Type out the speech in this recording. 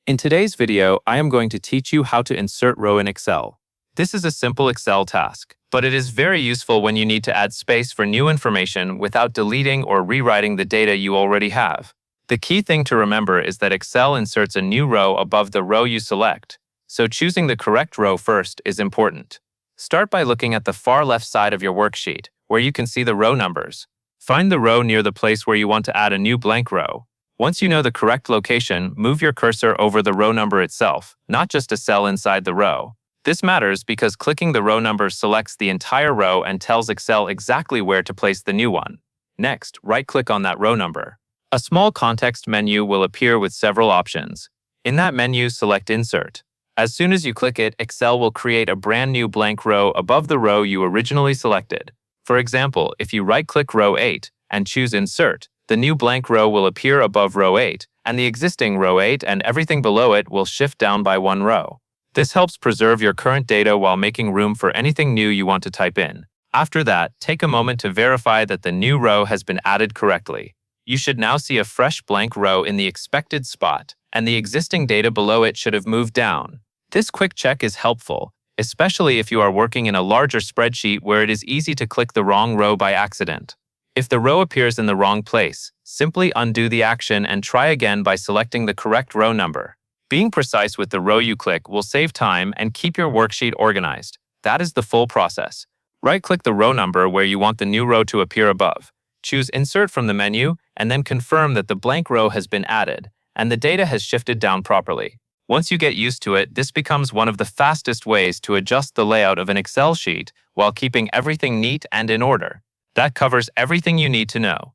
In today's video, I am going to teach you how to insert row in Excel. This is a simple Excel task, but it is very useful when you need to add space for new information without deleting or rewriting the data you already have. The key thing to remember is that Excel inserts a new row above the row you select, so choosing the correct row first is important. Start by looking at the far left side of your worksheet, where you can see the row numbers. Find the row near the place where you want to add a new blank row. Once you know the correct location, move your cursor over the row number itself, not just a cell inside the row. This matters because clicking the row number selects the entire row and tells Excel exactly where to place the new one. Next, right-click on that row number. A small context menu will appear with several options. In that menu, select Insert. As soon as you click it, Excel will create a brand new blank row above the row you originally selected. For example, if you right-click row 8 and choose Insert, the new blank row will appear above row 8, and the existing row 8 and everything below it will shift down by one row. This helps preserve your current data while making room for anything new you want to type in. After that, take a moment to verify that the new row has been added correctly. You should now see a fresh blank row in the expected spot, and the existing data below it should have moved down. This quick check is helpful, especially if you are working in a larger spreadsheet where it is easy to click the wrong row by accident. If the row appears in the wrong place, simply undo the action and try again by selecting the correct row number. Being precise with the row you click will save time and keep your worksheet organized. That is the full process. Right-click the row number where you want the new row to appear above. Choose Insert from the menu, and then confirm that the blank row has been added and the data has shifted down properly. Once you get used to it, this becomes one of the fastest ways to adjust the layout of an Excel sheet while keeping everything neat and in order. That covers everything you need to know.